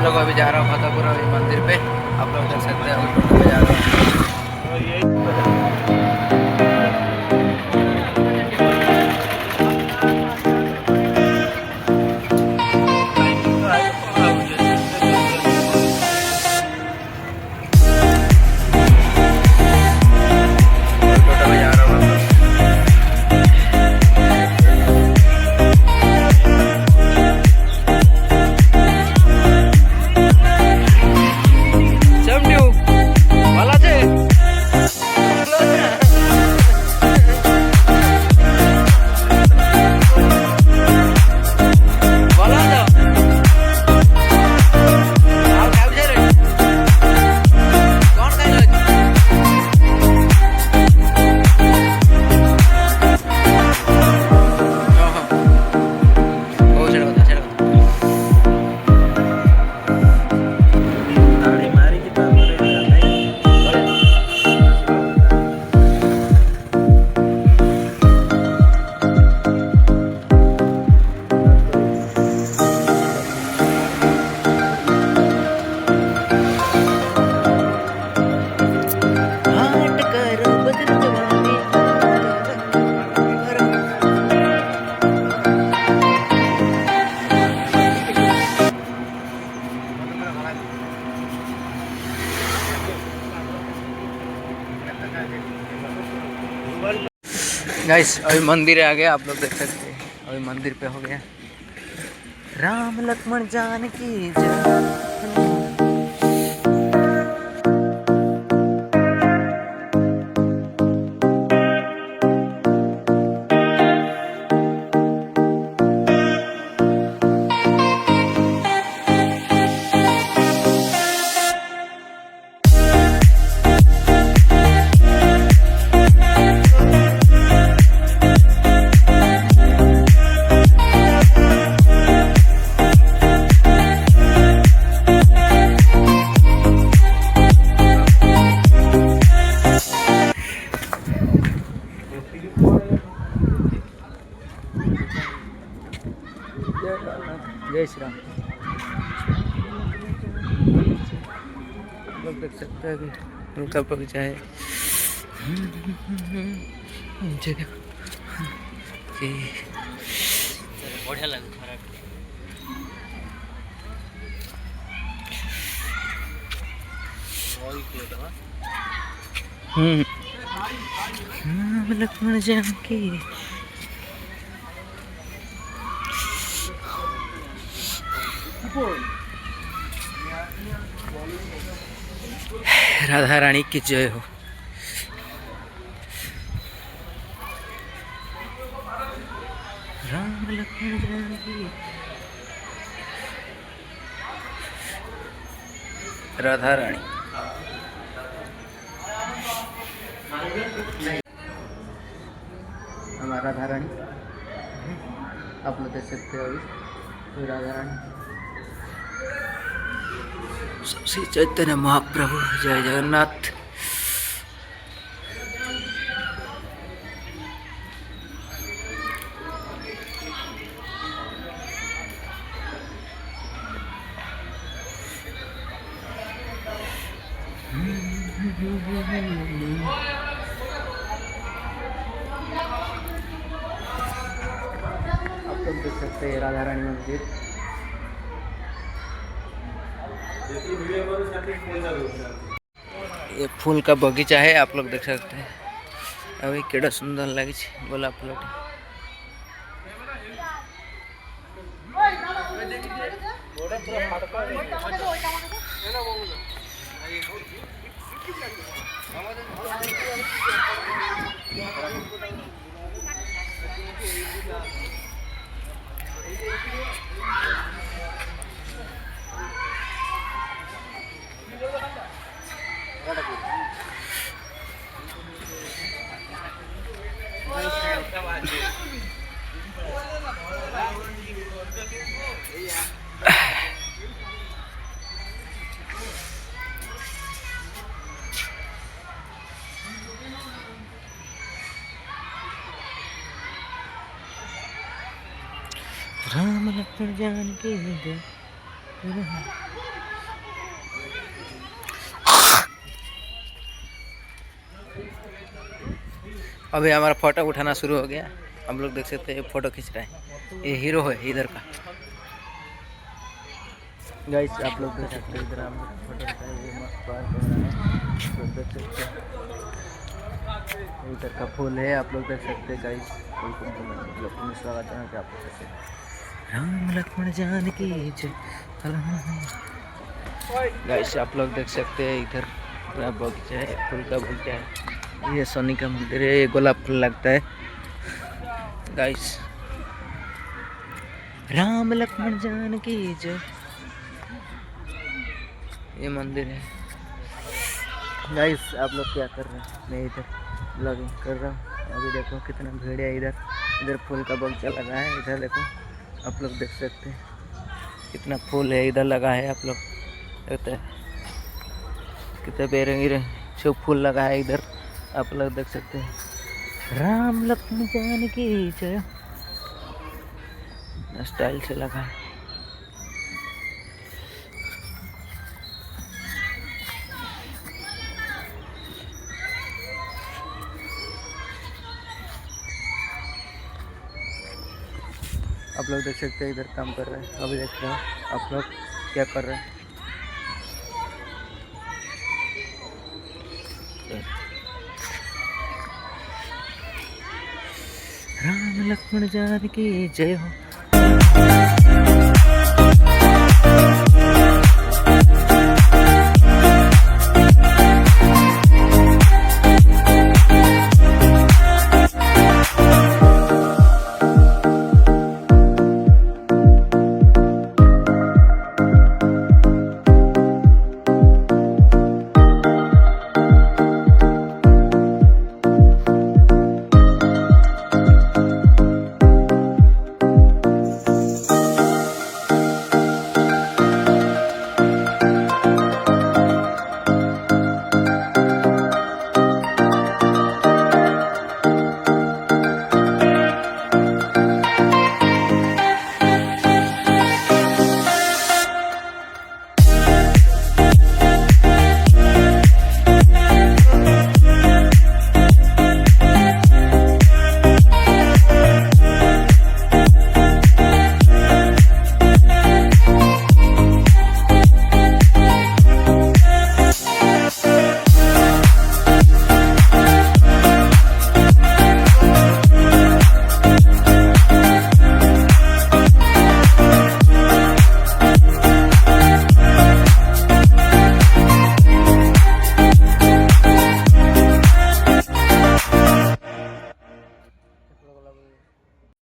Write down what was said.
लोग अभी जा रहा हूँ फतेहपुर अभी मंदिर पे। आप लोग देख सकते हैं अभी टोटो पे जा रहा हूँ। टोटो पे जा रहा हूँ गाइस। अभी मंदिर आ गया, आप लोग देख सकते हैं अभी मंदिर पे हो गया। राम लक्ष्मण जानकी जय। जय श्री राम। लोग देख सकते हैं कि उनका बगीचा है। बढ़िया लगे लक्ष्मण जानकी। राधा रानी की जय हो। राम लक्ष्मण जानकी। राधा रानी। हमारा राधा रानी आप लोग देख सकते हो अभी राधा रानी। श्री चैतन्य महाप्रभु जय जगन्नाथ। आप लोग देख सकते हैं राधा रानी मंदिर। ये फूल का बगीचा है, आप लोग देख सकते हैं अभी केड़ा सुंदर लगे गोलाप फूल। राम लक्ष्मण जानकी जय। अभी हमारा फोटो उठाना शुरू हो गया। हम लोग देख सकते हैं फोटो खींच रहे हैं, ये हीरो है इधर का। गाइस आप लोग देख सकते हैं इधर हम लोग फोटो उठाए, ये मस्त पार्क हो रहा है, आप लोग देख सकते हैं। इधर का फूल है, आप लोग देख सकते हैं guys. Welcome to my blog में स्वागत है कि आप लोग कैसे हैं। राम लक्ष्मण जानकी जय। गाइस आप लोग देख सकते हैं इधर पूरा बगीचा है, फूल का बगीचा है। ये शनि का मंदिर है, ये गुलाब फूल लगता है गाइस। राम लक्ष्मण जानकी जय, ये मंदिर है गाइस। आप लोग क्या कर रहे हैं? मैं इधर ब्लॉगिंग कर रहा हूँ। अभी देखो कितना भीड़ है इधर। इधर फूल का बगीचा लगा है, इधर देखो आप लोग देख सकते हैं कितना फूल है इधर लगा है। आप लोग देखते हैं कितने बेरंगी जो फूल लगा है इधर, आप लोग देख सकते हैं। राम लक्ष्मण जानकी जय, स्टाइल से लगा है। आप लोग देख सकते हैं इधर काम कर रहे हैं। अभी देख रहे हो आप लोग क्या कर रहे हैं। राम लक्ष्मण जानकी जय हो।